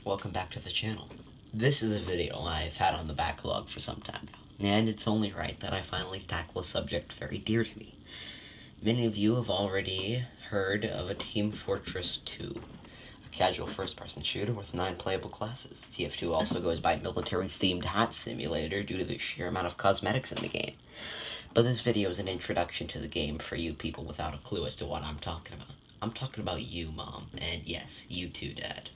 welcome back to the channel. This is a video I've had on the backlog for some time now, and it's only right that I finally tackle a subject very dear to me. Many of you have already heard of a Team Fortress 2, a casual first-person shooter with 9 playable classes. TF2 also goes by military-themed hat simulator due to the sheer amount of cosmetics in the game. But this video is an introduction to the game for you people without a clue as to what I'm talking about. I'm talking about you, Mom, and yes, you too, Dad.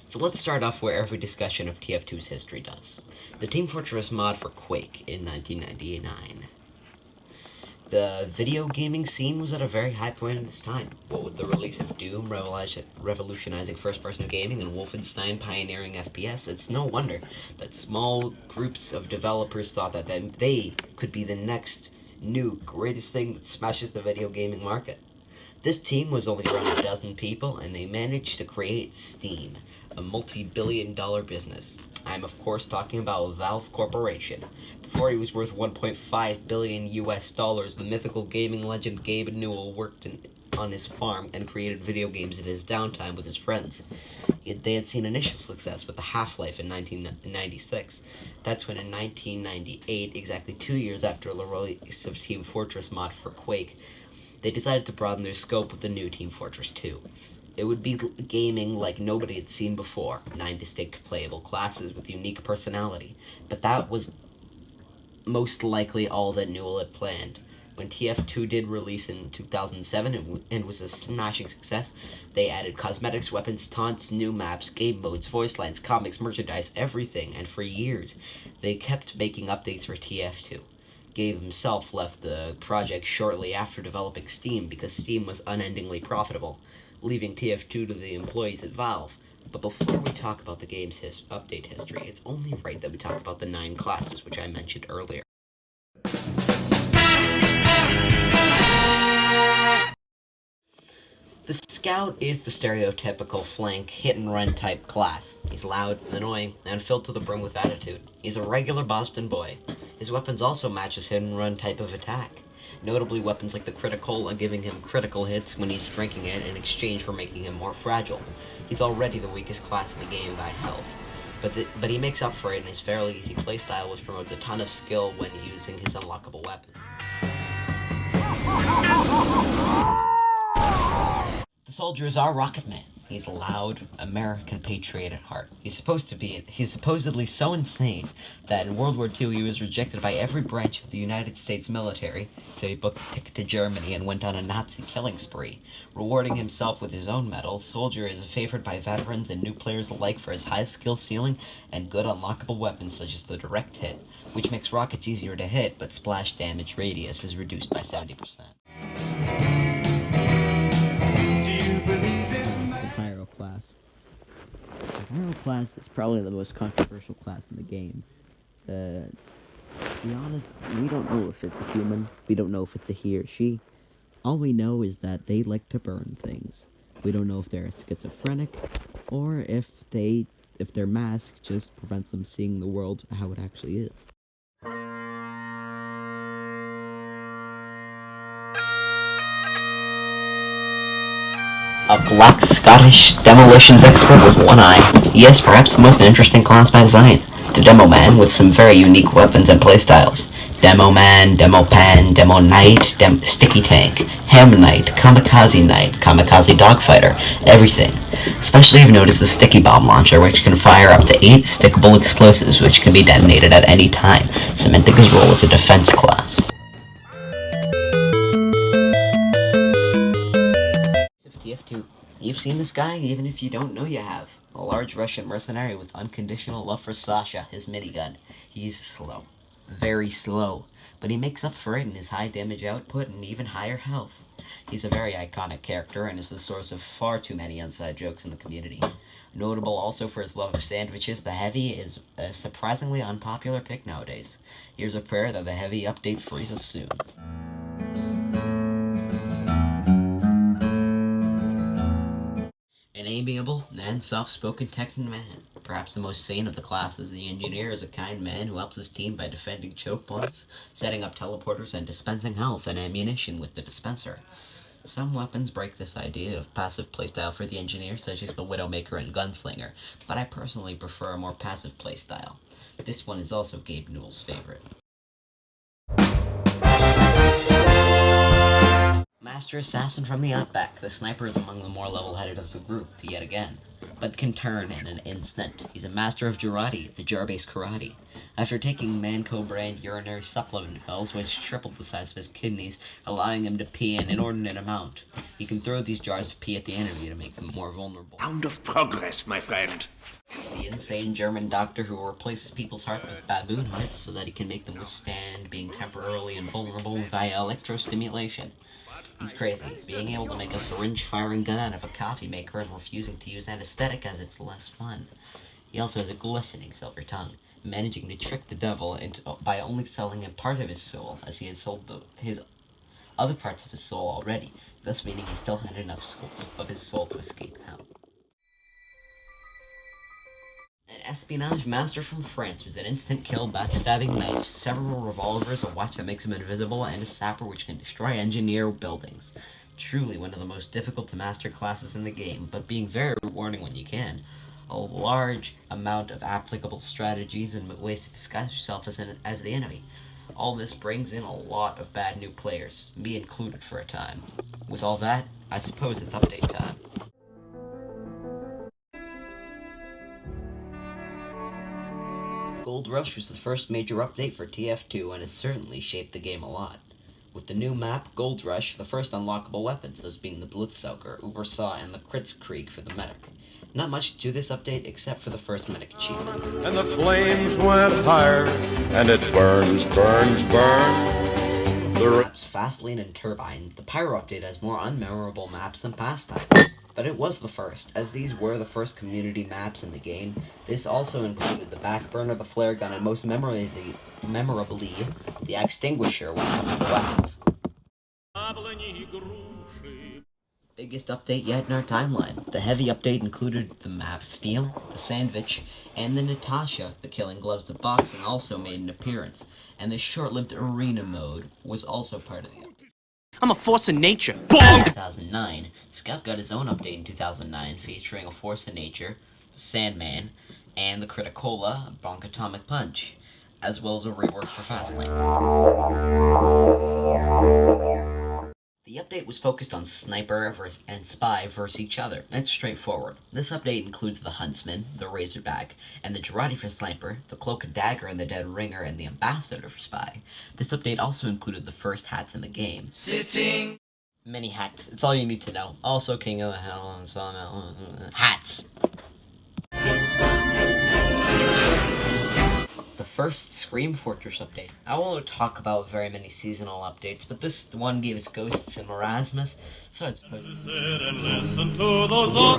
So let's start off where every discussion of TF2's history does. The Team Fortress mod for Quake in 1999. The video gaming scene was at a very high point in its time. What with the release of Doom revolutionizing first-person gaming and Wolfenstein pioneering FPS, it's no wonder that small groups of developers thought that they could be the next new greatest thing that smashes the video gaming market. This team was only around a dozen people, and they managed to create Steam, a multi-billion-dollar business. I'm of course talking about Valve Corporation. Before he was worth 1.5 billion US dollars, the mythical gaming legend Gabe Newell worked on his farm and created video games in his downtime with his friends. They had seen initial success with the Half-Life in 1996. That's when in 1998, exactly 2 years after the release of Team Fortress mod for Quake, they decided to broaden their scope with the new Team Fortress 2. It would be gaming like nobody had seen before, 9 distinct playable classes with unique personality, but that was most likely all that Newell had planned. When TF2 did release in 2007 and was a smashing success, they added cosmetics, weapons, taunts, new maps, game modes, voice lines, comics, merchandise, everything, and for years, they kept making updates for TF2. Gabe himself left the project shortly after developing Steam because Steam was unendingly profitable, leaving TF2 to the employees at Valve. But before we talk about the game's update history, it's only right that we talk about the 9 classes which I mentioned earlier. The Scout is the stereotypical flank, hit-and-run type class. He's loud, annoying, and filled to the brim with attitude. He's a regular Boston boy. His weapons also match his hit-and-run type of attack. Notably, weapons like the Criticola giving him critical hits when he's drinking it in exchange for making him more fragile. He's already the weakest class in the game by health, but he makes up for it in his fairly easy playstyle, which promotes a ton of skill when using his unlockable weapons. The soldier is our Rocket Man. He's a loud, American patriot at heart. He's supposedly so insane that in World War II he was rejected by every branch of the United States military, so he booked a ticket to Germany and went on a Nazi killing spree. Rewarding himself with his own medal, Soldier is favored by veterans and new players alike for his high skill ceiling and good unlockable weapons such as the direct hit, which makes rockets easier to hit, but splash damage radius is reduced by 70%. Pyro class. The Pyro class is probably the most controversial class in the game. To be honest, we don't know if it's a human. We don't know if it's a he or she. All we know is that they like to burn things. We don't know if they're schizophrenic or if their mask just prevents them seeing the world how it actually is. A black Scottish demolitions expert with one eye. Yes, perhaps the most interesting class by design. The Demo Man with some very unique weapons and playstyles. Demo Man, Demo Pan, Demo Knight, Sticky Tank, Ham Knight, Kamikaze Knight, Kamikaze Dogfighter, everything. Especially if noticed the Sticky Bomb Launcher, which can fire up to 8 stickable explosives which can be detonated at any time, cementing his role as a defense class. TF2. You've seen this guy, even if you don't know you have. A large Russian mercenary with unconditional love for Sasha, his minigun. He's slow. Very slow. But he makes up for it in his high damage output and even higher health. He's a very iconic character and is the source of far too many inside jokes in the community. Notable also for his love of sandwiches, the Heavy is a surprisingly unpopular pick nowadays. Here's a prayer that the Heavy update freezes soon. An amiable and soft-spoken Texan man. Perhaps the most sane of the classes, the Engineer is a kind man who helps his team by defending choke points, setting up teleporters, and dispensing health and ammunition with the dispenser. Some weapons break this idea of passive playstyle for the engineer, such as the Widowmaker and Gunslinger, but I personally prefer a more passive playstyle. This one is also Gabe Newell's favorite. Master Assassin from the Outback. The sniper is among the more level-headed of the group, yet again, but can turn in an instant. He's a master of Jarate, the jar-based karate. After taking Manco brand urinary supplement pills, which tripled the size of his kidneys, allowing him to pee an inordinate amount, he can throw these jars of pee at the enemy to make them more vulnerable. Pound of progress, my friend. The insane German doctor who replaces people's hearts with baboon hearts so that he can make them withstand being temporarily invulnerable via electrostimulation. He's crazy, being able to make a syringe-firing gun out of a coffee maker and refusing to use anesthetic as it's less fun. He also has a glistening silver tongue, managing to trick the devil by only selling him part of his soul, as he had sold his other parts of his soul already, thus meaning he still had enough of his soul to escape out. An espionage master from France with an instant kill, backstabbing knife, several revolvers, a watch that makes him invisible, and a sapper which can destroy engineer buildings. Truly one of the most difficult to master classes in the game, but being very rewarding when you can. A large amount of applicable strategies and ways to disguise yourself as the enemy. All this brings in a lot of bad new players, me included for a time. With all that, I suppose it's update time. Gold Rush was the first major update for TF2 and has certainly shaped the game a lot. With the new map, Gold Rush, the first unlockable weapons, those being the Blitzsauger, Ubersaw, and the Kritzkrieg for the medic. Not much to this update except for the first medic achievement. And the flames went higher, and it burns, burns, burns. Maps, Fastlane and Turbine. The Pyro update has more unmemorable maps than past times, but it was the first, as these were the first community maps in the game. This also included the Backburner, the Flare Gun, and most memorably, the Extinguisher when it comes to weapons. Biggest update yet in our timeline. The heavy update included the map Steel, the Sandwich, and the Natasha, the Killing Gloves of Boxing, also made an appearance, and the short-lived Arena mode was also part of the update. I'm a force of nature. 2009. Scout got his own update in 2009, featuring a Force of Nature, Sandman, and the Criticola, Bronkatomic Punch, as well as a rework for Fastlane. The update was focused on Sniper and Spy versus each other. It's straightforward. This update includes the Huntsman, the Razorback, and the Jarate for Sniper, the Cloak and Dagger and the Dead Ringer, and the Ambassador for Spy. This update also included the first hats in the game. Sitting. Many hats. It's all you need to know. Also King of the Hell and Sawmill. Hats. The first Scream Fortress update. I won't talk about very many seasonal updates, but this one gave us Ghosts and Marasmus, so I suppose the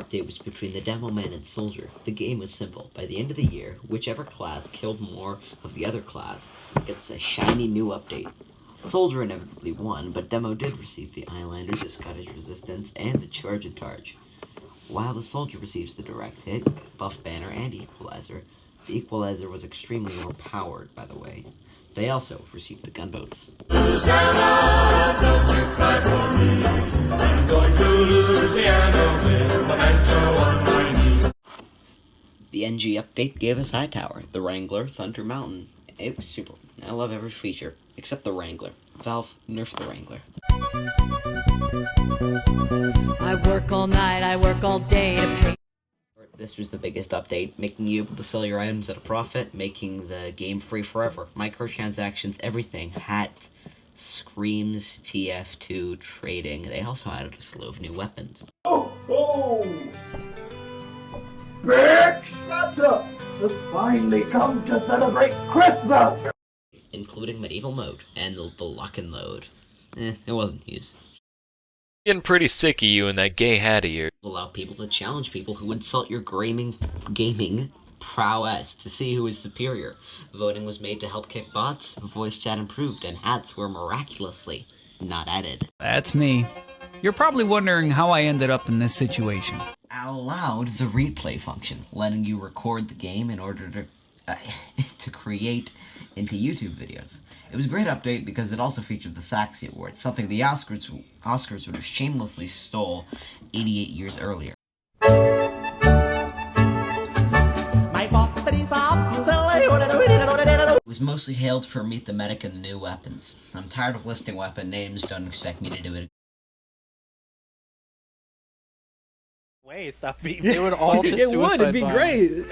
update was between the Demoman and Soldier. The game was simple. By the end of the year, whichever class killed more of the other class gets a shiny new update. Soldier inevitably won, but Demo did receive the Islanders, the Scottish Resistance, and the Charge and Targe. While the Soldier receives the Direct Hit, Buff Banner, and Equalizer, the Equalizer was extremely overpowered, by the way. They also received the gunboats. The NG update gave us Hightower, the Wrangler, Thunder Mountain. It was super. I love every feature, except the Wrangler. Valve nerfed the Wrangler. I work all night, I work all day to pay. This was the biggest update, making you able to sell your items at a profit, making the game free forever. Microtransactions, everything. Hat, Screams, TF2, trading. They also added a slew of new weapons. Oh, oh! Big Santa! Has finally come to celebrate Christmas! Including medieval mode and the lock and load. It wasn't used. Getting pretty sick of you and that gay hat of yours. Allow people to challenge people who insult your gaming prowess to see who is superior. Voting was made to help kick bots, voice chat improved, and hats were miraculously not added. That's me. You're probably wondering how I ended up in this situation. Allowed the replay function, letting you record the game in order to to create into YouTube videos. It was a great update because it also featured the Saxy Awards, something the Oscars would have shamelessly stole 88 years earlier. It was mostly hailed for Meet the Medic and the new weapons. I'm tired of listing weapon names, don't expect me to do it. Stop being. It would all just It would. It'd be bomb. great.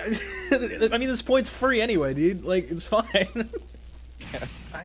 I mean, this point's free anyway, dude. Like, it's fine.